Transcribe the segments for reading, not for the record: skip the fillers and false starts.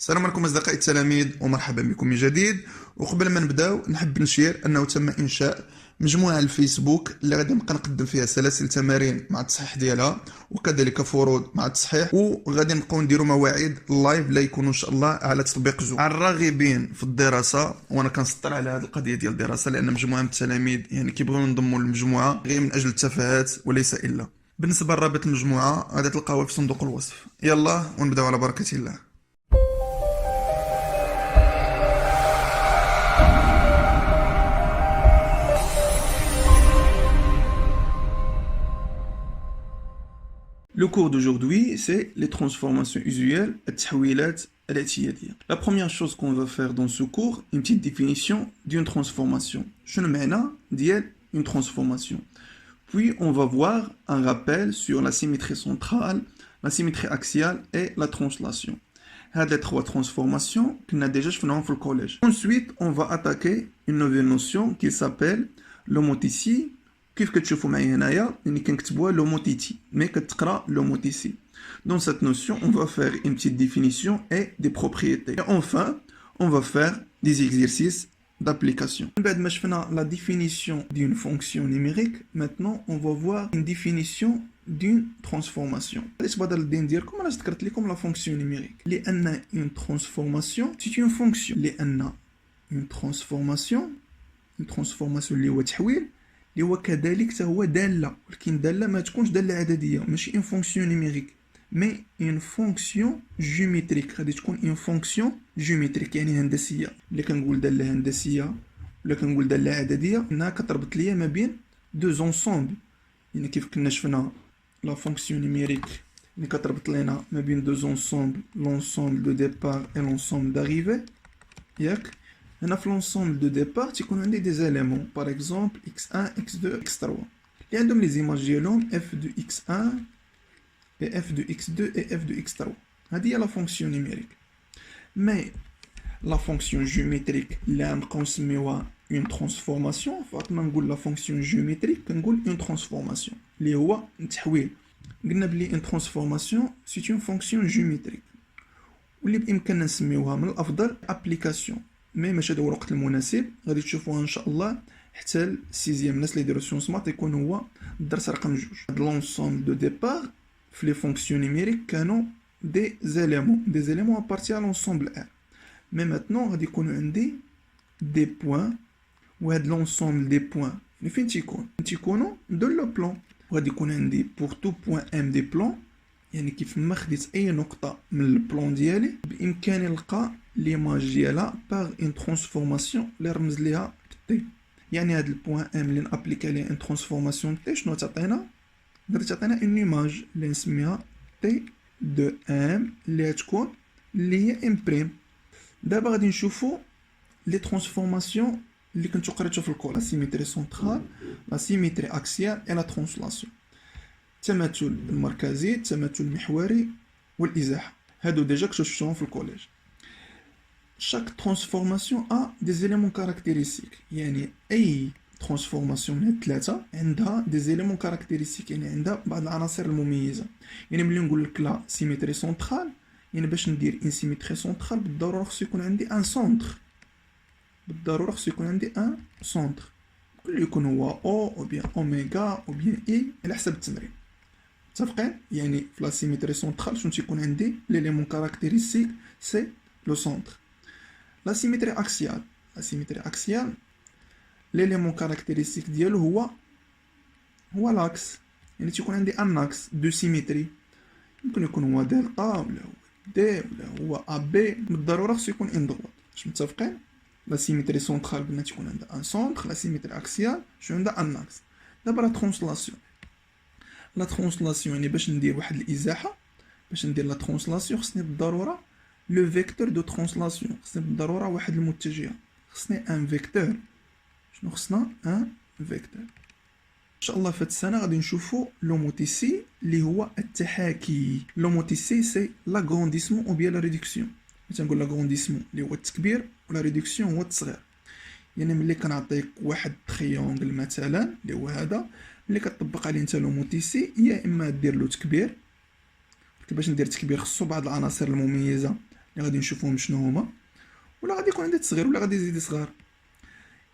السلام عليكم أصدقائي التلاميذ ومرحبا بكم من جديد. وقبل ما نبداو نحب نشير أنه تم إنشاء مجموعة على الفيسبوك اللي غادي نبقى نقدم فيها سلاسل تمارين مع التصحيح ديالها وكذلك فروض مع التصحيح، وغادي نبقاو نديروا مواعيد لايف لا يكونوا إن شاء الله على تطبيق زوم. على الراغبين في الدراسة، وأنا كنسطر على هذه القضية ديال الدراسة لأن مجموعة من التلاميذ يعني كيبغيو ينضموا للمجموعة غير من أجل التفاهات وليس إلا. بالنسبة لرابط المجموعة غادي تلقاوها في صندوق الوصف. يلا ونبداو على بركة الله. Le cours d'aujourd'hui, c'est les transformations usuelles, التحويلات الاعتيادية. La première chose qu'on va faire dans ce cours, une petite définition d'une transformation. شنو معنى ديال une transformation. Puis on va voir un rappel sur la symétrie centrale, la symétrie axiale et la translation. هاد les trois transformations كنا déjà شفناهم في الكوليج. Ensuite, on va attaquer une nouvelle notion qui s'appelle l'homotétie. كيف كتشوفوا معايا هنايا يعني كنكتبوها l'homotétie mais كتقرا l'homotétie. Dans cette notion, on va faire une petite définition et des propriétés. Et enfin, on va faire des exercices d'application. بعد ما شفنا la définition d'une fonction numérique, maintenant on va voir une définition d'une transformation. علاش بدل الدين ديالكم انا ذكرت لكم la fonction numérique لان une transformation c'est une fonction. لان une transformation اللي هو تحويل اللي هو كذلك حتى هو داله، ولكن داله ما تكونش داله عدديه، ماشي ان فونكسيون نيميريك مي ان فونكسيون جيومتريك. غادي تكون ان فونكسيون جيومتريك يعني هندسيه. اللي كنقول داله هندسيه ولا كنقول داله عدديه انها كتربط ليا ما بين دو زونسومبل، يعني كيف كنا شفنا لا فونكسيون نيميريك اللي كتربط لينا ما بين دو زونسومبل، لونسومبل دو ديبار اي لونسومبل داريفي. ياك هنا في لونسومبل دو ديبار تيكون عندي دي زاليمون باغ اكزومبل x1 x2 x3 اللي عندهم لي زيماج ديالهم f دو x1 et f de x2 et f de x3. هذه هي لا فونكسيون نيميريك. مي لا فونكسيون جيومتريك اللي نبقاو نسميوها اون ترانسفورماسيون، فوقت ما نقول لا فونكسيون جيومتريك كنقول اون ترانسفورماسيون اللي هو تحويل. قلنا بلي اون ترانسفورماسيون سي اون فونكسيون جيومتريك واللي بامكاننا نسميوها من الافضل ابليكاسيون، مي ماشي هذا هو الوقت المناسب. غادي تشوفوها ان شاء الله حتى السيزيام الناس اللي يديروا سيونس مات يكون هو الدرس رقم 2. هاد لونسومبل دو ديبار في لي فونكسيون نيميريك كانوا دي زيليمون ابارتي ا لونسومبل ار. مي ماتنون غادي يكونوا عندي دي بوين، وهاد لونسومبل دي بوين يعني فين تيكونوا دو لو بلان. وغادي يكون عندي بور تو بوين ام دي بلان، يعني كيف ما خديت اي نقطه من البلان ديالي بامكاني نلقى ليماج ديالها باغ اون ترانسفورماسيون اللي رمز ليها تي. يعني هاد البوين ام اللي نابليك عليه اون ترانسفورماسيون تي شنو تعطينا؟ غادي تعطينا اون ايماج اللي نسميها تي دو ام اللي تكون اللي هي ام بريم. دابا غادي نشوفوا لي ترانسفورماسيون اللي كنتو قريتو في الكور، لا سيميتري سنترال، لا سيميتري اكسيال اي لا ترانسلاسيون. التماثل المركزي، التماثل المحوري والازاحه، هادو ديجا كنتو شفتوهم في الكوليج. chaque transformation a des éléments caractéristiques، يعني اي ترانسفورماسيون من هاد الثلاثه عندها دي زيليمون كاركتيرستيك، يعني عندها بعض العناصر المميزه. يعني ملي نقول لك لا سيميتري سنترال، يعني باش ندير ان سيميتري سنترال بالضروره خصو يكون عندي ان سونتر، بالضروره خصو يكون عندي ان سونتر، يكون هو او بيان اوميغا او بيان اي على حسب التمرين. متفقين؟ يعني في لا سيميتري سنترال شنو تيكون عندي ليليمون كاركتيرستيك سي لو سونتر. لا سيميتري اكسيال، لا سيميتري اكسيال l'élément caractéristique ديالو هو لاكس، يعني تيكون عندي ان اكس دو سيميتري، يمكن يكون هو دلتا ولا هو دي ولا هو ا بي، بالضروره خصو يكون ان دغوات. واش متفقين؟ لا سيميتري سونترال قلنا تيكون عندها ان سونتر، لا سيميتري اكسيال شنو عندها ان اكس. دابا لا ترانسلاسيون، لا ترانسلاسيون يعني باش ندير واحد الازاحه، باش ندير لا ترانسلاسيون خصني بالضروره لو فيكتور دو ترانسلاسيون، خصني بالضروره واحد المتجهه، خصني ان فيكتور. شنو خصنا؟ ان فيكتور. ان شاء الله في السنه غادي نشوفوا لوموتيسي اللي هو التحاكي. لوموتيسي سي لاغرونديسمون او بيان لا ريدكسيون. تنقول لاغرونديسمون اللي هو التكبير ولا ريدكسيون هو التصغير. يعني ملي كنعطيك واحد تريونغل مثلا اللي هو هذا، ملي كتطبق عليه انت لوموتيسي يا اما دير له تكبير، باش ندير تكبير خصو بعض العناصر المميزه اللي غادي نشوفوهم شنو هما، ولا غادي يكون عندي تصغير ولا غادي يزيد صغار.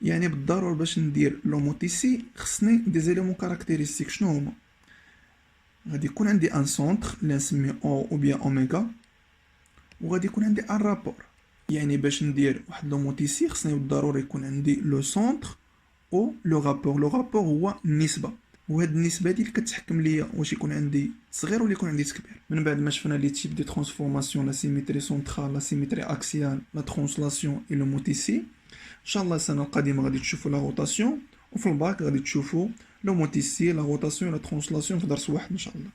يعني بالضرورة باش ندير لوموتيسي خصني دي زيليمون كاركتيريستيك. شنو هما؟ غادي يكون عندي ان سونتر اللي نسميه او او بيان اوميغا، وغادي يكون عندي ان رابور. يعني باش ندير واحد لوموتيسي خصني بالضرورة يكون عندي لو سونتر او لو رابور. لو رابور هو النسبة، وهاد النسبة دي اللي كتحكم ليا واش يكون عندي صغير ولا يكون عندي كبير. من بعد ما شفنا لي تيب دي ترانسفورماسيون، لا سيميتري سونترال، لا سيميتري اكسيال، لا ترانسلاسيون اي لو موتيسي، ان شاء الله السنه القادمه غادي تشوفوا لا روتاسيون، وفي الباك غادي تشوفوا لو موتيسي، لا روتاسيون، لا ترانسلاسيون في درس واحد ان شاء الله.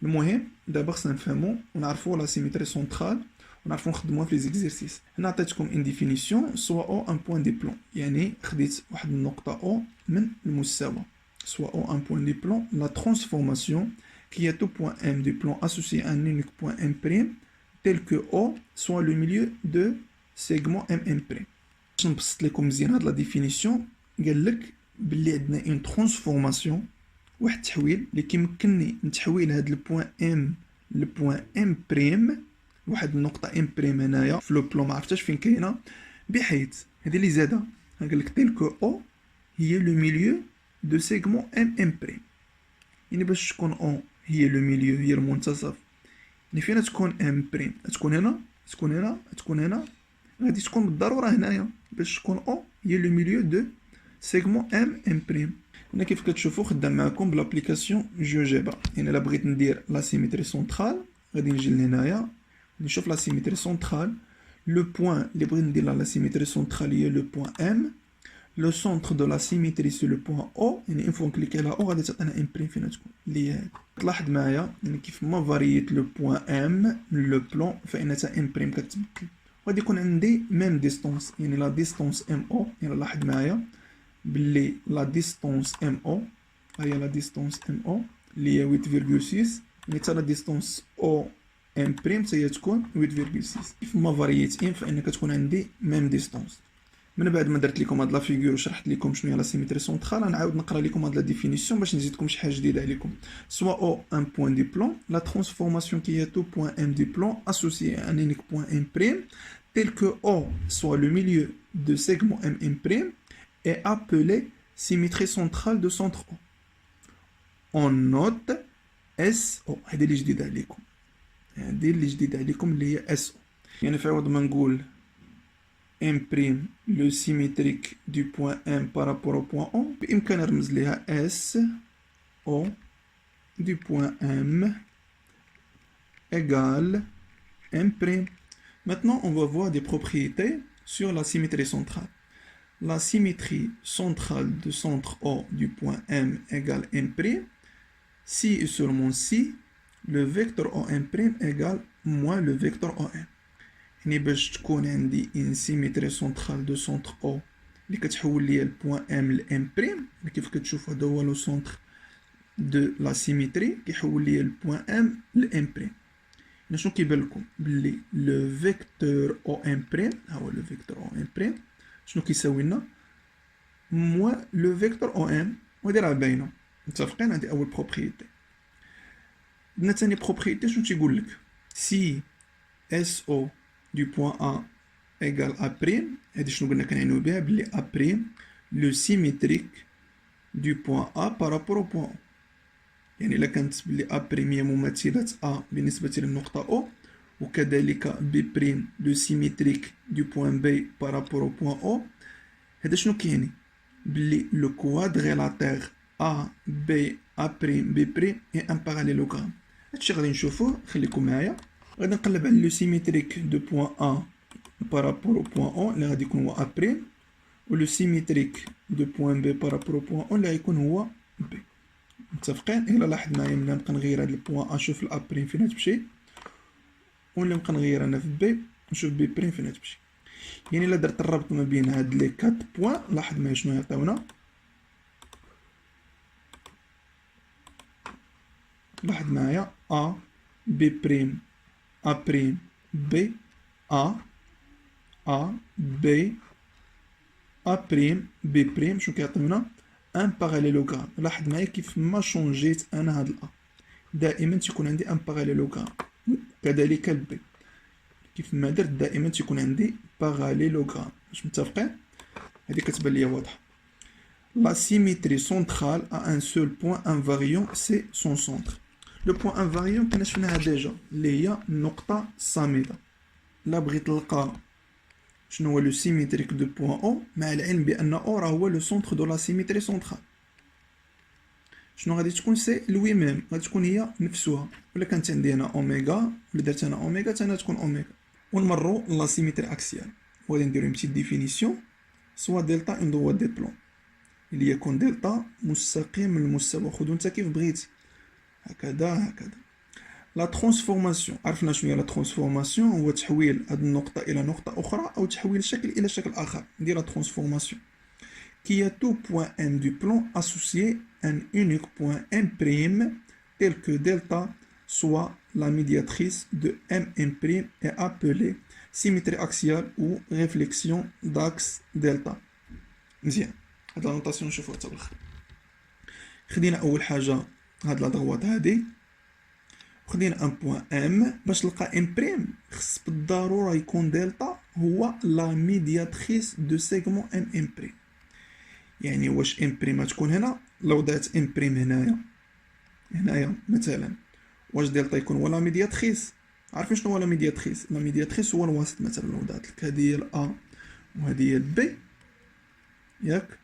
المهم دابا خصنا نفهموا ونعرفوا لا سيميتري سونترال ونعرفوا نخدموها في لي زيكزيرسيس. هنا عطيتكم ان ديفينيسيون سوا او ان بوين دي بلون، يعني خديت واحد النقطه او من المستوى، soit au un point du plan, la transformation qui est au point M du plan associé à un unique point M', tel que O soit le milieu de segment MM'. باش نبسط لكم مزيان هاد لا ديفينيسيون، قال لك بلي عندنا اون ترانسفورماسيون، واحد التحويل اللي كيمكنني نتحويل هاد البوان ام لبوان ام بريم، واحد النقطه ام بريم هنايا في لو بلون ما عرفتش فين كاينه، بحيث هذه اللي زاده قال لك تيل كو او هي لو ميليو دو سيغمون ام ام بريم. يعني باش تكون او هي لو ميليو، هي المنتصف، يعني فين تكون ام بريم؟ تكون هنا، تكون هنا، تكون هنا، غادي تكون بالضروره هنايا باش تكون او هي لو ميليو دو سيغمون ام ام بريم. هنا كيف كتشوفوا خدام معكم بلابليكاسيون جيوجيبرا. يعني الا بغيت ندير لا سيميتري سونترال غادي نجي لهنايا نشوف لا سيميتري سونترال، لو بوين اللي بغيت ندير لا سيميتري سونترال هي لو بوين ام، لو سونتر دو لا سيميتري سو لو بوين او، يعني اون فوا نكليكي على او غادي تعطينا ام بريم فين تكون اللي هي. تلاحظ معايا يعني كيف ما فارييت لو بوين ام من لو بلون فانها ام بريم كتمثل. غادي يكون عندي ميم ديستونس، يعني لا ديستونس ام او، يعني لاحظ معايا باللي لا ديستونس ام او هي لا ديستونس ام او اللي هي 8.6، يعني حتى لا ديستونس او ام بريم هي تكون 8.6. كيف ما فارييت ان فان كتكون عندي ميم ديستونس. من بعد ما درت لكم هاد لا فيغور وشرحت لكم شنو هي لا سيميتري سونترال، غنعاود نقرا لكم هاد لا ديفينيسيون باش نزيدكم شي حاجه جديده عليكم. سوا او ان بوين دي بلون، لا ترانسفورماسيون كي هي تو بوين ام دي بلون اسوسيي ان يونيك بوين ام بريم tel que O soit le milieu de segment MM' est appelé symétrie centrale de centre O. On note SO. هذه اللي جديدة عليكم، هذه اللي جديدة عليكم اللي هي SO. يعني في عوض ما نقول M' le symétrique du point M par rapport au point O بإمكان نرمز ليها SO du point M égale M'. Maintenant, on va voir des propriétés sur la symétrie centrale. La symétrie centrale de centre O du point M égale M', si et seulement si le vecteur OM' égale moins le vecteur OM. يعني باش تكون عندي une symétrie centrale de centre O اللي كتحول ليا البوان M ل M'، كيف كتشوفوا هذا هو لو سونتر دو لا سيميتري كيحول ليا البوان M ل M'. شنو كيبان لكم بلي لو فيكتور او ام بريم، ها هو لو فيكتور او ام بريم شنو كيساوي لنا موا لو فيكتور او ام، وهادي راه باينه متفقين. هادي اول بروبريتي. عندنا ثاني بروبريتي شنو تيقول لك سي اس او دو بوين ا ايغال ا بريم، هادي شنو قلنا كنعنيو بها بلي ا بريم لو سيميتريك دو بوين ا بارابور او بوين او. يعني إلا كانت بلي أ بريم هي مماثلة أ بالنسبة للنقطة أو، وكذلك بي بريم لو سيميتريك دو بوين بي بارابور أو بوين أو، هذا شنو كيعني بلي لو كوادغيلاتير أ بي أ بريم بي بريم هي ان باراليلوغرام. هادشي غادي نشوفوه، خليكم معايا. غادي نقلب على لو سيميتريك دو بوين أ بارابور أو بوين أو اللي غادي يكون هو أ بريم، و لو سيميتريك دو بوين بي بارابور أو بوين أو اللي غيكون هو بي. متفقين؟ إلا لاحظ معايا ملي نبقى نغير هاد البوان أشوف الأ بريم فين تمشي، ولا نبقى نغير أنا في بي نشوف بي بريم فين تمشي. يعني إلا درت الربط ما بين هاد لي كات بوان، لاحظ معايا شنو يعطيونا. لاحظ معايا أ بي بريم أ بريم بي أ بي أ بريم بي بريم، شنو كيعطيونا ان باراليلوغرام. لاحظ معايا كيف ما شونجيت انا هاد الأ، دائما تيكون عندي ان باراليلوغرام، كذلك البي كيف ما درت دائما تيكون عندي باراليلوغرام. واش متفقين؟ هذه كتبان ليا واضحه. La symétrie centrale a un seul point invariant, c'est son centre. Le point invariant كنا شفناها ديجا اللي هي النقطة صامدة. لا بغيت نلقى شنو هو لو سيميتريك دو بوان او مع العلم بأن او راه هو لو سونتر دو لا سيميتري سونترال. شنو غادي تكون سي لوي ميم، غادي تكون هي نفسها. ولا كانت عندي انا اوميغا ولا درت انا اوميغا حتى انا تكون اوميغا. ونمروا لا سيميتري اكسيال وغادي نديرو اون بتيت ديفينيسيون. سوا دلتا اون دروات دي بلون اللي يكون دلتا مستقيم من المستوى. خذوا نتا كيف بغيتي هكذا هكذا. لا ترانسفورماسيون عرفنا شنو هي لا ترانسفورماسيون، هو تحويل هاد النقطة إلى نقطة أخرى أو تحويل شكل إلى شكل آخر. ندير لا ترانسفورماسيون qui a tout point M du plan associé à un unique point M' tel que delta soit la médiatrice de M' est appelée symétrie axiale ou réflexion d'axe delta. مزيان، هاد لا نوطاسيون نشوفوها حتى الآخر. خدينا أول حاجة هاد لا دغوات هادي، خدينا ان بوان ام. باش نلقى ام بريم خص بالضروره يكون دلتا هو لا ميدياتريس دو سيغمون ام بريم. يعني واش ام بريم تكون هنا، لو دات ام بريم هنايا مثلا، واش دلتا يكون هو لا ميدياتريس؟ عارفين شنو هو لا ميدياتريس؟ لا ميدياتريس هو الوسط. مثلا لو دات لك هذه هي الا وهذه هي البي، ياك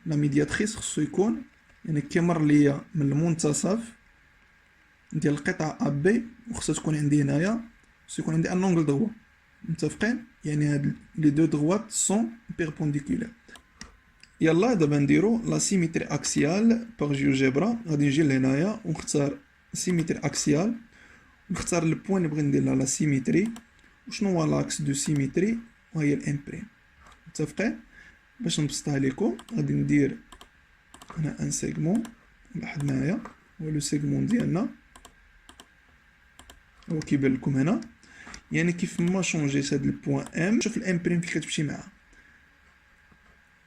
لا ميدياتريس خصو يكون يعني كيمر ليا من المنتصف ديال القطعة ا بي، وخصها تكون عندي هنايا خصو يكون عندي ان اونغل دروا. متفقين؟ يعني هاد لي دو دغوات سون بيربونديكولار. يلا دابا نديرو لا سيميتري اكسيال باغ جيوجيبرا. غادي نجي لهنايا ونختار سيميتري اكسيال، نختار البوين اللي بغيت ندير لها لا سيميتري. وشنو هو لاكس دو سيميتري؟ وهي الام بريم. متفقين؟ باش نبسطها لكم غادي ندير هنا ان سيغمون، لاحظ معايا هو لو سيغمون ديالنا هو كيبان لكم هنا. يعني كيف ما شونجيت هاد البوان ام، شوف الام بريم كي كتمشي معاه.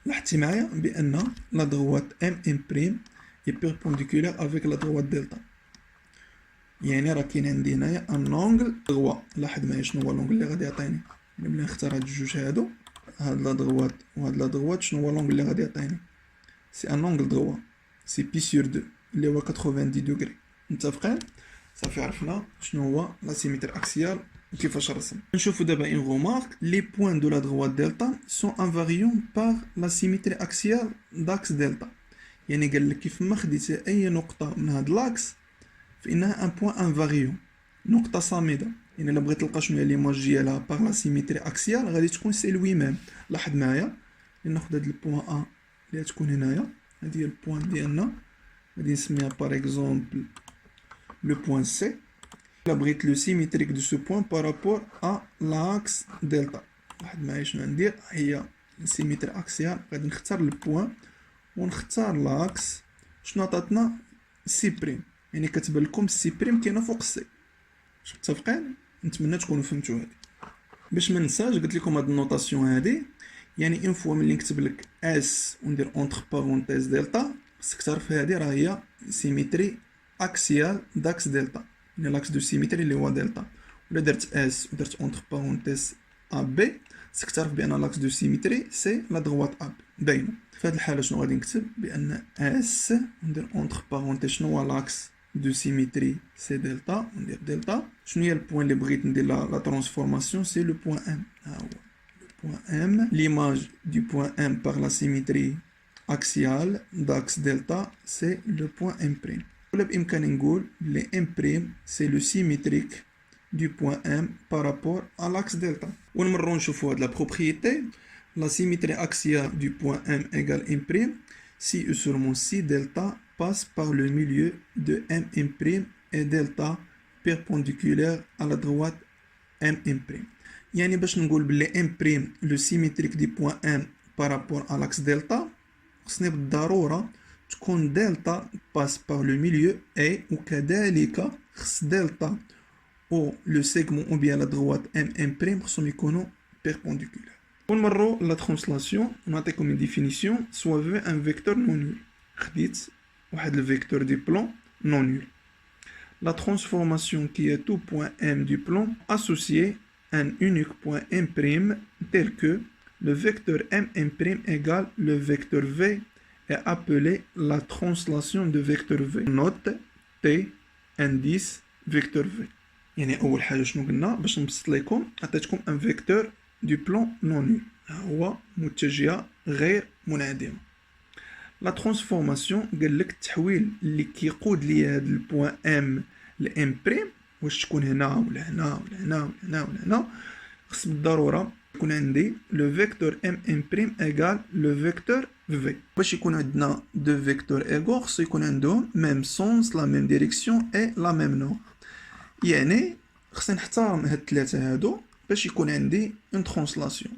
لاحظتي معايا بان لا دغوات ام بريم هي بيربونديكولار افيك لا دغوات دلتا. يعني راه كاين عندي هنايا ان اونغل دغوا. لاحظ معايا شنو هو لونغل اللي غادي يعطيني ملي نختار هاد الجوج هادو، هاد لا دغوات وهاد لا دغوات. شنو هو لونغل اللي غادي يعطيني؟ سي ان اونغل دغوا، سي بي سور دو اللي هو 90 دوغري. متفقين؟ صافي عرفنا شنو هو لا سيميتري اكسيال وكيفاش رسم. نشوفوا دابا ان رومارك لي بوين دو لا دغوات دلتا سون انفاريون باغ لا سيميتري اكسيال داكس دلتا. يعني قال لك كيف ما خديتي اي نقطه من هاد لاكس فانها ان بوين انفاريون، نقطه صامده. يعني الا بغيت تلقى شنو هي ليماج ديالها باغ لا سيميتري اكسيال غادي تكون سي لوي ميم. لاحظ معايا ناخذ هاد البوين ا اللي تكون هنايا، هادي هي البوين ديالنا، غادي نسميها باغ اكزومبل لو بوين سي. الا بغيت لو سيميتريك دو سو بوين بارابور ا لاكس دلتا. لاحظ معايا شنو ندير، هي سيميتري اكسيال. غادي نختار البوين ونختار لاكس. شنو عطاتنا؟ سي بريم. يعني كتبان لكم سي بريم كاينه فوق السي. واش متفقين؟ نتمنى تكونوا فهمتوا هادي. باش ما ننساش قلت لكم هاد النوطاسيون هادي، يعني اون فوا ملي نكتب لك اس وندير اونتر بارونتيز دلتا خصك تعرف هادي راه هي سيميتري اكسيال داكس دلتا، يعني لاكس دو سيميتري اللي هو دلتا. ولا درت اس ودرت اونتر بارونتيز ا بي خصك تعرف بان لاكس دو سيميتري سي لا دغوات ا بي. باينه في هاد الحاله شنو غادي نكتب؟ بان اس وندير اونتر بارونتيز شنو هو لاكس دو سيميتري سي دلتا، وندير دلتا. شنو هي البوين اللي بغيت ندير لا ترانسفورماسيون؟ سي لو بوين ام. ها هو point M, l'image du point M par la symétrie axiale d'axe delta, c'est le point M'. Le M', c'est le symétrique du point M par rapport à l'axe delta. On va la propriété. La symétrie axiale du point M égale M', si et seulement si delta passe par le milieu de M' et delta perpendiculaire à la droite M'. يعني باش نقول بلي ام بريم لو سيميتريك دي بوين ام بارابور على لاكس دلتا خصني بالضروره تكون دلتا باس باغ لو ميليو اي، وكذلك خص دلتا او لو سيغمون او بيان لا دغوات ام بريم خصهم يكونوا بيربونديكولار. ونمروا لا ترانسلاسيون. نعطيكم اون ديفينيسيون. سوا في ان فيكتور نون نول. خديت واحد الفيكتور دي بلون نون نول. la transformation qui est tout point M du plan associé à un unique point M' tel que le vecteur M' égale le vecteur V est appelé la translation de vecteur V. Note T indice vecteur V. يعني أول حاجة شنو قلنا باش نبسط لكم عطيتكم ان فيكتور دو بلان نون نول هو متجهة غير منعدمة. لا ترانسفورماسيون قال لك التحويل اللي كيقود لي هذا البوان ام لام بريم واش تكون هنا ولا هنا ولا هنا ولا هنا ولا هنا خص بالضروره يكون عندي لو فيكتور ام بريم ايغال لو فيكتور في. باش يكون عندنا دو فيكتور ايغو خص يكون عندهم ميم سونس لا ميم ديريكسيون اي لا ميم نور. يعني خصني نحترم هاد الثلاثه هادو باش يكون عندي اون ترانسلاسيون.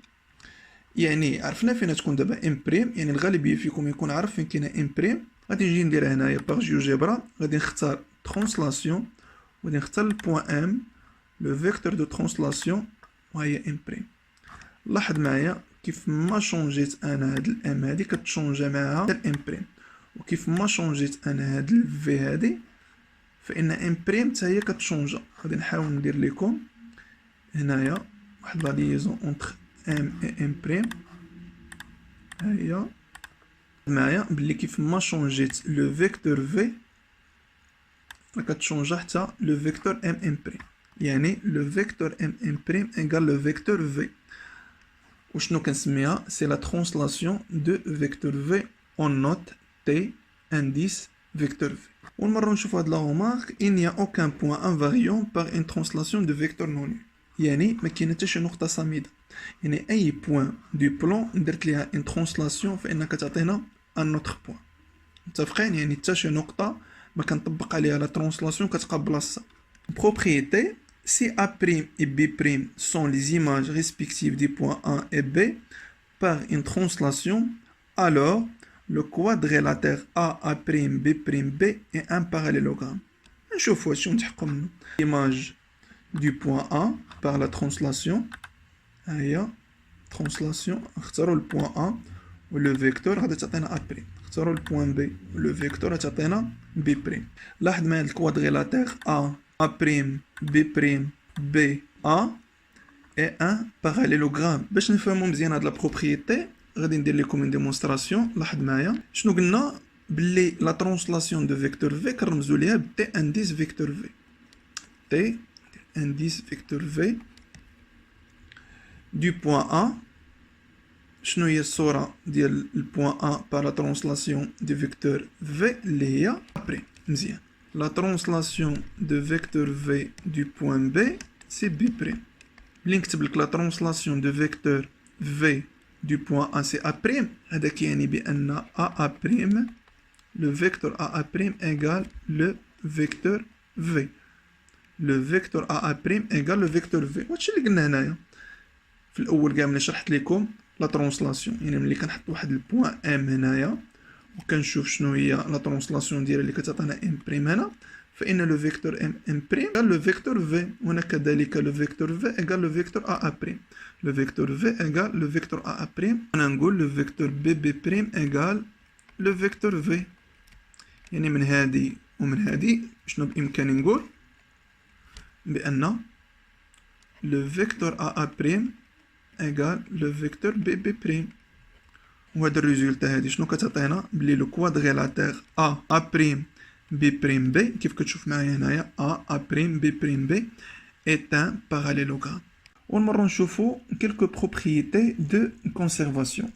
يعني عرفنا فين تكون دابا ام بريم، يعني الغالبيه فيكم يكون عارف فين كاينه ام بريم. غادي نجي ندير هنايا باغ جيوجيبرا، غادي نختار ترانسلاسيون وغادي نختار البوان ام لو فيكتور دو ترانسلاسيون وهي ام بريم. لاحظ معايا كيف ما شونجيت انا هاد الام هادي كتشونجا معاها الام بريم، وكيف ما شونجيت انا هاد الفي هادي فان ام بريم حتى هي كتشونجا. غادي نحاول ندير لكم هنايا واحد لا ليزون اونتر ام اي ام بريم. هيا معايا بلي كيف ما شونجيت لو فيكتور في كتشونجا حتى لو فيكتور ام بريم. يعني لو فيكتور ام بريم ايغال لو فيكتور في. وشنو كنسميها؟ سي لا ترانسلاسيون دو فيكتور في اون نوت تي انديس فيكتور في. ونمروا نشوفوا هاد لا رومارك il n'y a aucun point invariant par une translation de vecteur non nul. يعني ما كاينه حتى شي نقطه صامده، يعني اي بوين دو بلان درت ليها ان ترانسلاسيون فانها كتعطينا ان اوتر بوين. متفقين؟ يعني حتى شي نقطه ما كنطبق عليها لا ترانسلاسيون كتبقى بلاصتها. propriété si A' et B' sont les images respectives des points A et B par une translation, alors le quadrilatère A, B', B est un parallélogramme. نشوفوا واش نتحققوا منه. l'image du point A par la translation. هيا translation نختاروا البوان A ولو فيكتور غادي تعطينا A'. نختاروا البوان B ولو فيكتور غتعطينا B'. لاحظ معايا الكوادريلاتير A B', B, A et un parallélogramme. باش نفهموا مزيان هاد لا بروبريتي غادي ندير لكم اون ديمونستراسيون. لاحظ معايا شنو قلنا بلي لا ترانسلاسيون دو فيكتور في كنرمزوا ليها ب تي انديس فيكتور في. تي انديس فيكتور في du point A. شنو هي الصورة ديال البوان A par la translation du vecteur V اللي هي après. مزيان. La translation de vecteur V du point B c'est B'. ملي نكتب لك la translation de vecteur V du point A c'est A'، هذا كيعني بأن A'، le vecteur A' égale le vecteur V. Le vecteur A' égale le vecteur V. وهادشي اللي قلنا هنايا في الاول كاع ملي شرحت لكم لا ترانسلاسيون. يعني ملي كنحط واحد البوان ام هنايا وكنشوف شنو هي لا ترانسلاسيون ديالها اللي كتعطينا ام بريم هنا، فان لو فيكتور ام بريم ايغال لو فيكتور في. هنا كذلك لو فيكتور في ايغال لو فيكتور ا بريم. لو فيكتور في ايغال لو فيكتور ا بريم. انا نقول لو فيكتور بي بريم ايغال لو فيكتور في. يعني من هادي ومن هادي شنو بامكاني نقول بان لو فيكتور ا بريم ايغال لو فيكتور بي بريم. وهذا الريزولتا هادي شنو كتعطينا؟ بلي لو كوادريلاتير ا بريم بي بريم بي كيف كتشوف معايا هنايا ا بريم بي est un parallélogramme. ونمروا نشوفوا quelques propriétés de conservation.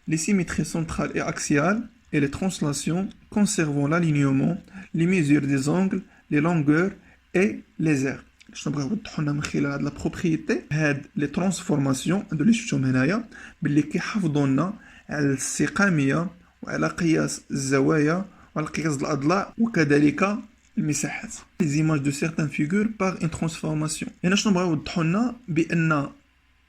Les symétries centrales et axiales et les translations conservant l'alignement, les mesures des angles, les longueurs et les aires. شنو بغاو يوضحوا لنا من خلال هاد لا بروبريتي؟ هاد لي ترانسفورماسيون هادو اللي شفتهم هنايا باللي كيحافظوا لنا على الاستقاميه وعلى قياس الزوايا وعلى قياس الاضلاع وكذلك المساحات. les images de certaines figures par une transformation. هنا شنو بغاو يوضحوا لنا؟ بان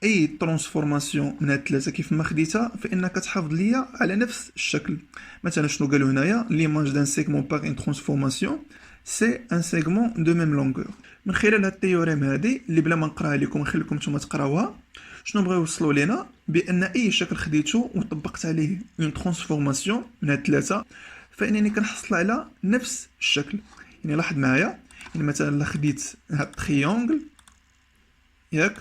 اي ترانسفورماسيون من هاد الثلاثه كيف ما خديتها فانها كتحافظ ليا على نفس الشكل. مثلا شنو قالوا هنايا؟ l'image d'un segment par une transformation c'est un segment de même longueur. من خلال هاد التيوريم هادي اللي بلا ما نقراها لكم نخلي لكم نتوما تقراوها، شنو بغاو يوصلوا لينا؟ بان اي شكل خديتو وطبقت عليه اون ترانسفورماسيون من هاد الثلاثه فانني كنحصل على نفس الشكل. يعني لاحظ معايا يعني مثلا لا خديت هاد التريونغل ياك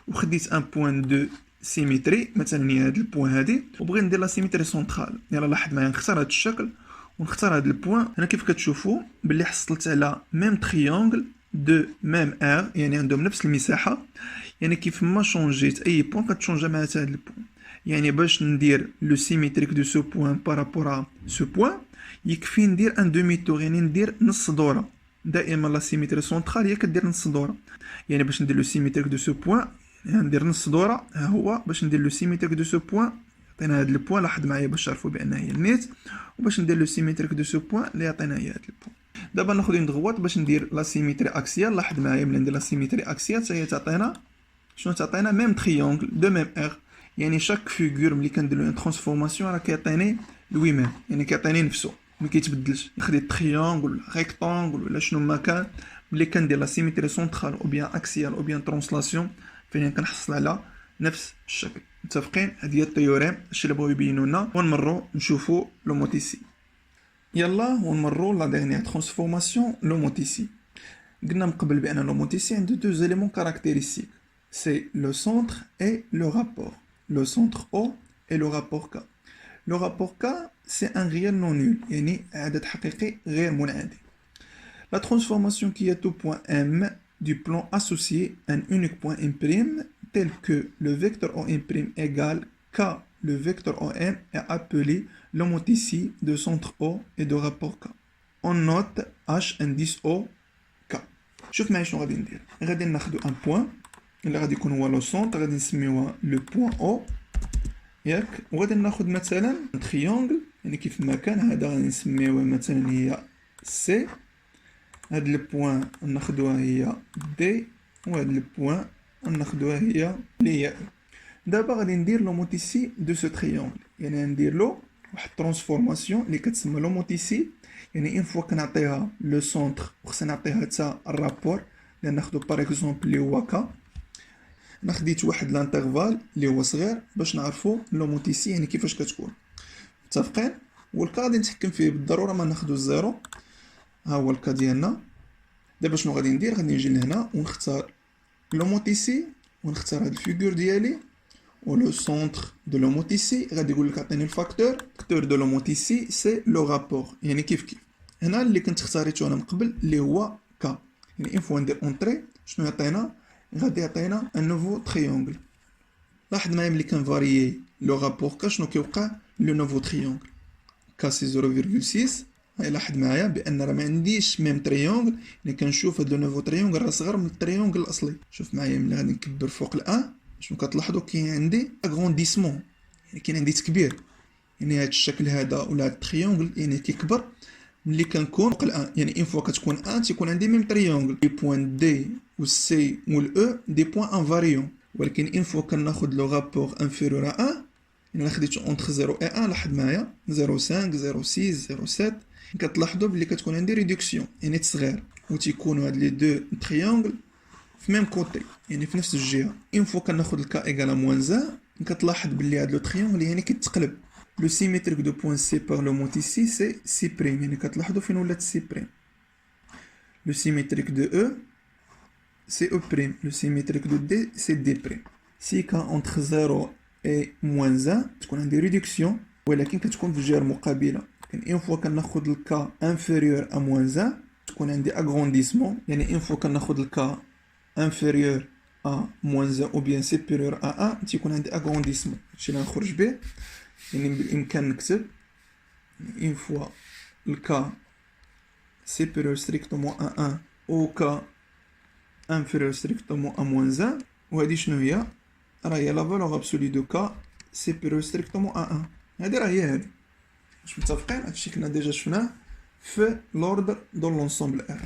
وخديت ان بوين دو سيميتري مثلا هي هاد البوين هادي وبغيت ندير لا سيميتري سونترال. يلا لاحظ معايا نختار هاد الشكل ونختار هاد البوين. هنا كيف كتشوفوا باللي حصلت على ميم تريونغل دو ميم ار، يعني عندهم نفس المساحه. يعني كيف ما شونجيت اي بوين كتشونجا مع هاد البوين. يعني باش ندير لو سيميتريك دو سو بوين بارابور سو بوين يكفي ندير ان دومي تور، يعني ندير نص دوره. دائما لا سيميتري سونترال هي كدير نص دوره. يعني باش ندير لو سيميتريك دو سو بوين يعني ندير نص دوره. ها هو باش ندير لو سيميتريك دو سو بوين عطينا هاد البوين. لاحظ معايا باش تعرفوا بان هي النيت. وباش ندير لو سيميتريك دو سو بوين اللي عطينا هي هاد البوين. دابا ناخذ اون دغوات باش ندير لا سيميتري اكسيال. لاحظ معايا ملي ندير لا سيميتري اكسيال حتى هي تعطينا شنو تعطينا ميم تريونغل دو ميم ار. يعني شاك فيغور ملي كندير له ترانسفورماسيون راه كيعطيني لوي ميم، يعني كيعطيني نفسه ما كيتبدلش. يخدي تريونغل ولا ريكتانغل ولا شنو ما كان ملي كندير لا سيميتري سونترال او بيان اكسيال او بيان ترانسلاسيون فين كنحصل على نفس الشكل. متفقين؟ هذه هي التيوريم الشيء اللي بغاو يبينوا لنا. ونمروا نشوفوا لوموتيسي. يلا ونمروا لا ديرنيير ترانسفورماسيون لوموتيسي. قلنا من قبل بان لوموتيسي عنده دو زيليمون كاركتيرستيك، سي لو سونتر اي لو رابور. لو سونتر او et le rapport K. Le rapport K, c'est un réel non nul, يعني عدد حقيقي غير منعدم. La transformation qui est au point M du plan associé à un unique point M' tel que le vecteur OM' égale K. Le vecteur OM est appelé l'homothétie de centre O et de rapport K. On note H indice O K. شوف معايا شنو غادي ندير. غادي ناخدو ان بوين اللي غادي يكون هو لو سونتر، غادي نسميوها لو بوين او ياك. وغادي ناخد مثلا تريونغل يعني كيف ما كان هذا غادي نسميوه مثلا هي سي. هاد البوين ناخدوها هي دي وهاد البوين ناخدوها هي اللي هي. دابا غادي ندير لوموتيسي دو سو تريونغل، يعني ندير له واحد ترانسفورماسيون اللي كتسمى لوموتيسي. يعني اون فوا كنعطيها لو سونتر وخصنا نعطيها حتى الرابور اللي ناخدو باغ اكزومبل اللي هو كا. خديت واحد لانترفال اللي هو صغير باش نعرفوا لوموتيسي يعني كيفاش كتكون. متفقين؟ والكا غادي نتحكم فيه بالضروره ما ناخدو الزيرو. ها هو الكا ديالنا. دابا شنو غادي ندير؟ غادي نجي لهنا ونختار لوموتيسي ونختار هاد الفيغور ديالي ولو سونتر دو لوموتيسي. غادي يقول لك عطيني الفاكتور دو لوموتيسي سي لو رابور، يعني كيف هنا اللي كنت اختاريته انا من قبل اللي هو كا. يعني اون فوا ندير اونطري شنو يعطينا؟ غادي يعطينا ان نوفو تريونغل. لاحظ معايا ملي كنفاريي لو رابور كا شنو كيوقع لو نوفو تريونغل كا سي 0.6. هاي لاحظ معايا بان راه ما عنديش ميم تريونغل، يعني كنشوف هاد لو نوفو تريونغل راه صغر من التريونغل الاصلي. شوف معايا ملي غادي نكبر فوق الان شنو كتلاحظوا؟ كاين عندي اغرونديسمون، يعني كاين عندي تكبير. يعني هاد الشكل هذا ولا هاد التريونغل يعني كيكبر ملي كنكون فوق الان. يعني اون فوا كتكون ان تيكون عندي ميم تريونغل لي بوين دي و سي و الاو دي بوين انفاريون. ولكن اون فوا كناخذ لو رابور انفيريور ا 1 يعني خديتو اونتر 0 و 1. لاحظ معايا 0.5 0.6 0.7 كتلاحظوا بلي كتكون عندي ريدكسيون يعني تصغير وتيكونوا هاد لي دو تريونغل في ميم كوتي يعني في نفس الجهه. اون فوا كناخذ الكا ايغال موان 1 كتلاحظ بلي هاد لو تريونغل يعني كيتقلب. لو سيميتريك دو بوين سي بار لو موتيسي سي سي بريم، يعني كتلاحظوا فين ولات سي بريم. لو سيميتريك دو او سي او بريم. لو سيميتريك دو دي سي دي بريم. سي كا اونتر 0 اي موان 1 تكون عندي ريدكسيون ولكن كتكون في الجهه المقابله. يعني اون فوا كناخذ الكا انفيريور ا موان 1 تكون عندي اغرونديسمون. يعني اون فوا كناخذ الكا انفيريور ا موان 1 او بيان سوبيريور ا 1 تيكون عندي اغرونديسمون. هادشي اللي غنخرج به. يعني بالامكان نكتب اون فوا الكا سوبيريور ستريكتومون ا 1 او كا انفيريور ستريكتومون ا موان 1. وهادي شنو هي؟ راه هي لا فالور ابسولي دو كا سوبيريور ستريكتومون ا 1. هادي راه هي هادي. واش متفقين؟ هادشي كنا ديجا شفناه في لوردر دو لونسومبل ار.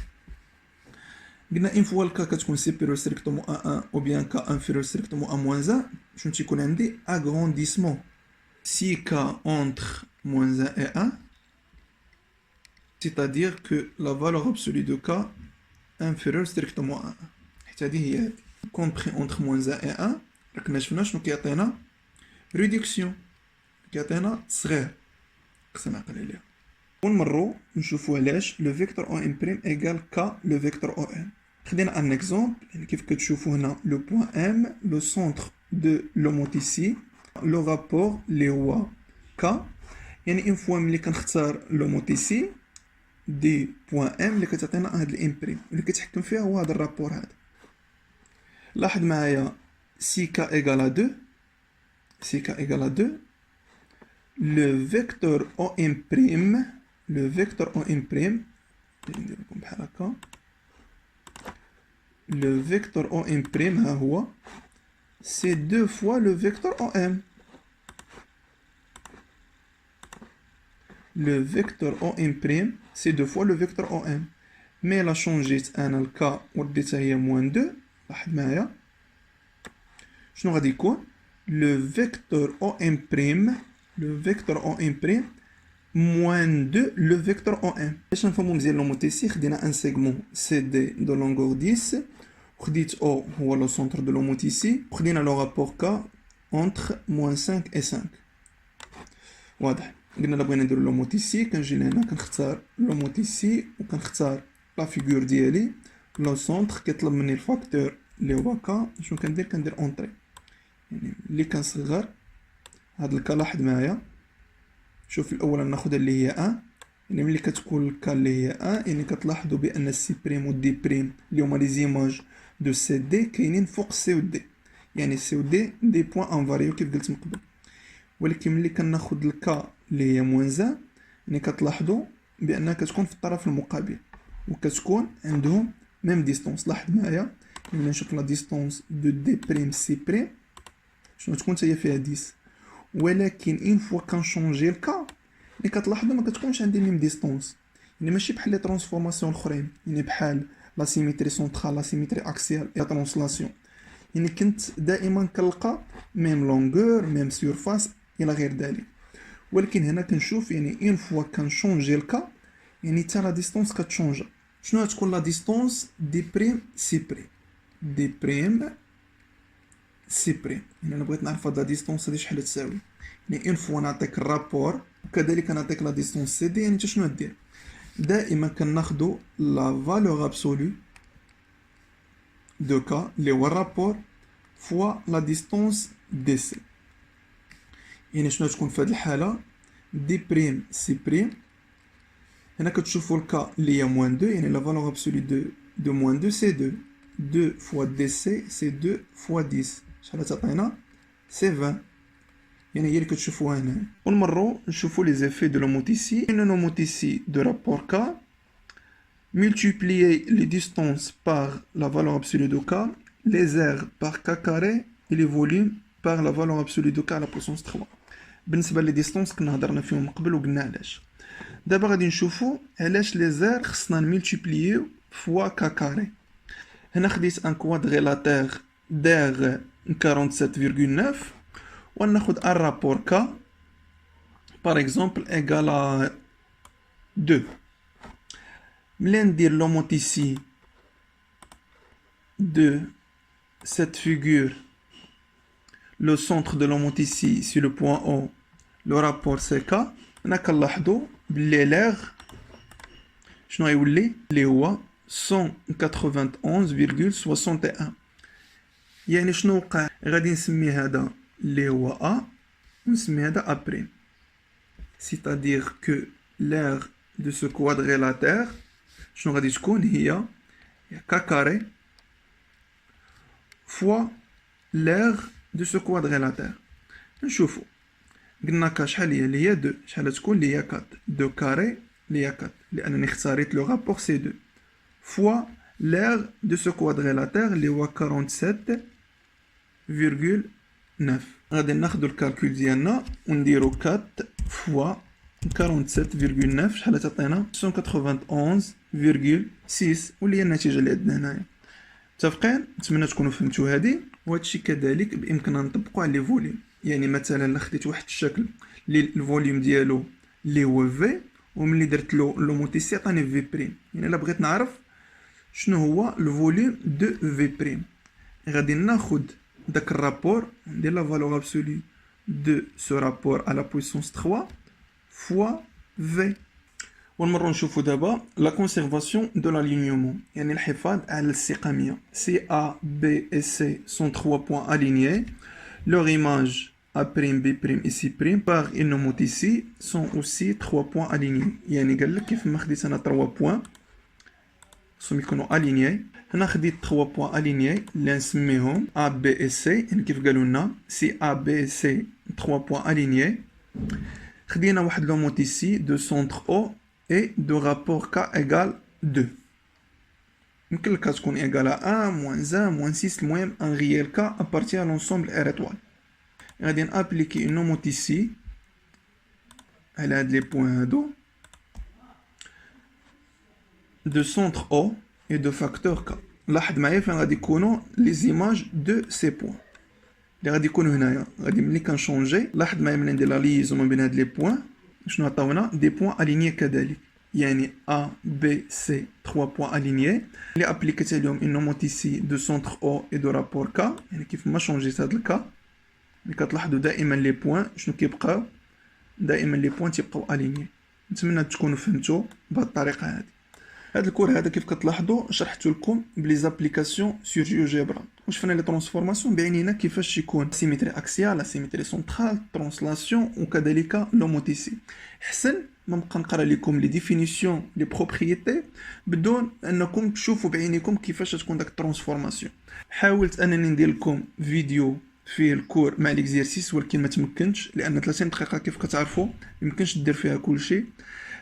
قلنا اون فوا الكا كتكون سوبيريور ستريكتومون ا 1 او بيان كا انفيريور ستريكتومون ا موان 1 شنو تيكون عندي؟ اغرونديسمون. Si k entre moins 1 et 1, c'est-à-dire que la valeur absolue de k est inférieure strictement à 1. حتى هذه هي هذه. compris entre moins 1 et 1 راكنا شفنا شنو كيعطينا؟ ريدكسيون. كيعطينا صغير. خصنا نعقل عليها. ونمروا نشوفوا علاش لو فيكتور او ام بريم ايغال ك لو فيكتور او ام. خدينا ان اكزومبل، يعني كيف كتشوفوا هنا لو بوين ام لو سونتر دو لوموتيسي لو رابور اللي هو ك، يعني اون فوا ملي كنختار لوموتيسي دي بوين ام اللي كتعطينا هاد الام بريم اللي كيتحكم فيها هو هذا الرابور هذا. لاحظ معايا سي ك ايغال 2، سي ك ايغال 2 لو فيكتور او ام بريم، لو فيكتور او ام بريم ندير لكم بحال هكا، لو فيكتور او ام بريم ها هو سي دو فوا لو فيكتور او ام. لو فيكتور او ام بريم سي دو فوا لو فيكتور او ام، مي لا شونجيت انا الكا ورديتها هي موان دو. لاحظ معايا شنو غادي يكون لو فيكتور او ام بريم، لو فيكتور او ام بريم موان دو لو فيكتور او ام. باش نفهمو مزيان لوموتيسي خدينا ان سيغمون سي دي دو لونغور 10، وخديت او هو لو سونتر دو لوموتيسي، وخدينا لو رابور كا اونتر موان 5 و 5. واضح. قلنا لا بغينا نديرو لوموتيسي كنجي لهنا كنختار لوموتيسي وكنختار لا فيغور ديالي لو سونتر، كيطلب مني الفاكتور اللي هو كا. شنو كندير؟ كندير اونطري، يعني ملي كنصغر هاد الكا. لاحظ معايا شوف الاولى ناخذ اللي هي ان، يعني ملي كتكون الكا اللي هي ان يعني كتلاحظوا بان السي بريم والدي بريم اللي هما لي زيماج دو سي دي كاينين فوق السي و دي، يعني سي و دي دي بوين انفاريو كيف قلت من قبل. ولكن ملي كناخذ الكا اللي هي موانزا يعني كتلاحظوا بانها كتكون في الطرف المقابل وكتكون عندهم ميم ديستونس. لاحظ معايا ملي نشوف لا ديستونس دو دي بريم سي بريم شنو تكون هي فيها 10، ولكن اون فوا كنشونجي الكا اللي كتلاحظوا ما كتكونش عندي ميم ديستونس، يعني ماشي بحال لي ترانسفورماسيون الاخرين، يعني بحال لا سيميتري سونترال، لا سيميتري اكسيال، لا ترانسلاسيون، يعني كنت دائما كنلقى ميم لونغور ميم سيرفاس الى غير ذلك. ولكن هنا كنشوف يعني اون فوا كنشونجي الكا يعني حتى لا ديستونس كتشونجا. شنو غتكون لا ديستونس دي بريم سي بريم، دي بريم سي بريم، يعني انا بغيت نعرف هاد لا ديستونس هادي شحال تساوي. يعني اون فوا نعطيك الرابور وكذلك نعطيك لا ديستونس سي دي، يعني انت شنو دير؟ دائما كناخدو لا فالور ابسولو دو كا اللي هو الرابور فوا لا ديستونس دي سي. يعني شنو تكون في هاد الحاله دي بريم سي بريم، هنا كتشوفوا الكا اللي هي موان 2 يعني لا فالور ابسولو دو موان 2 سي 2 فوا دي سي سي 2 فوا 10 شحال تعطينا سي 20، يعني هي اللي كتشوفوها هنا. ونمروا نشوفوا لي زيفي دو لوموتيسي. une homotétie de rapport K multiplier les distances par la valeur absolue de K, les aires par K carré et les volumes par la valeur absolue de K à la puissance 3. بالنسبه لي ديستونس كنا هضرنا فيهم قبل وقلنا علاش. دابا غادي نشوفوا علاش لي زير خصنا نملتيبليو فوا K carré. هنا خديت ان كوادريلاتير d'air 47,9 وناخد ان رابور K par exemple égal à 2. ملي ندير l'homothétie de cette figure, le centre de l'homothétie sur le point O, le rapport c'est K. هنا كنلاحظوا بلي l'air شنو غيولي اللي هو 191,61. يعني شنو وقع؟ غادي نسمي هذا اللي هو A ونسمي هذا A prime. C'est-à-dire que l'aire de ce quadrilatère شنو غادي تكون هي K carré fois l'aire de ce quadrilatère. نشوفوا قلنا K شحال هي اللي هي 2 شحال تكون اللي هي 4 2 كاري اللي هي 4 لأنني اختاريت لو رابور سي 2 fois l'aire de ce quadrilatère اللي هو 47,9. غادي ناخدو الكالكول ديالنا ونديرو 4 فوا 47,9 شحال تعطينا 191,6 واللي هي النتيجه اللي عندنا هنايا. متفقين؟ نتمنى تكونوا فهمتوا هذه. وهادشي كذلك بامكاننا نطبقوا على لي فوليوم، يعني مثلا الا خديت واحد الشكل اللي الفوليوم ديالو اللي هو في وملي درت له لوموتيسي عطاني في بريم، يعني الا بغيت نعرف شنو هو الفوليوم دو في بريم غادي ناخد داك الرابور ندير لا فالور ابسولو دو سو رابور على بويسونس 3 فوا في. ونمروا نشوفوا دابا لا كونسيرفاسيون دو l'alignement يعني الحفاظ على الاستقامية. C A B et C sont 3 points alignés. Leur image A', B', et C' par une nomote ici sont aussi 3 points alignés. يعني قال لك كيف ما خديت انا 3 points خصهم يكونوا alignés. هنا خديت 3 points alignés اللي نسميهم A, B et C يعني كيف قالوا لنا C A B et C 3 points alignés. خدينا واحد لوموت ici de centre O et de rapport K égale 2. يمكن لك تكون égale à 1, moins 1, moins 6, المهم un réel K appartient à l'ensemble R étoile. غادي نابليكي une nomote ici على هاد لي بوين هادو de centre O et de facteur K. لاحظ معايا فين غادي يكونوا لي زيماج دو سي بوين اللي غادي يكونوا هنايا. غادي ملي كنشونجي لاحظ معايا ملي ندير لا ليزون ما بين هاد لي بوين شنو عطاونا دي بوين الينيي كذلك يعني A B C 3 بوين الينيي اللي ابليكيت عليهم une nomote ici de centre O et de rapport K يعني كيف ما شونجيت هاد الكا اللي كتلاحظوا دائما لي بوين شنو كيبقاو دائما لي بوين تيبقاو الينيي. نتمنى تكونوا فهمتوا بهاد الطريقه هذه. هذا الكور هذا كيف كتلاحظوا شرحت لكم بلي زابليكاسيون سور جيوجبرا وشفنا لي ترانسفورماسيون بعينينا كيفاش يكون سيمتري اكسيال سيمتري سنترال ترانسلاسيون وكذلك لوموتيسي. حسن ما نبقى نقرا لكم لي ديفينيسيون لي بروبريتي بدون انكم تشوفوا بعينيكم كيفاش تكون داك الترانسفورماسيون. حاولت انني ندير لكم فيديو فيه الكور مع ليكزيرسيس ولكن ما تمكنتش لان 30 دقيقه كيف كتعرفوا يمكنش دير فيها كلشي.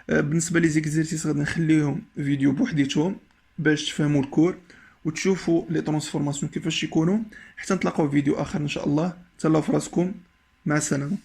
بالنسبه لي زيكزيرسيس غادي نخليهم فيديو بوحديتهم باش تفهموا الكور وتشوفوا لي ترانسفورماسيون كيفاش يكونوا حتى نتلاقاو في فيديو اخر ان شاء الله. تهلاو في راسكم، مع السلامه.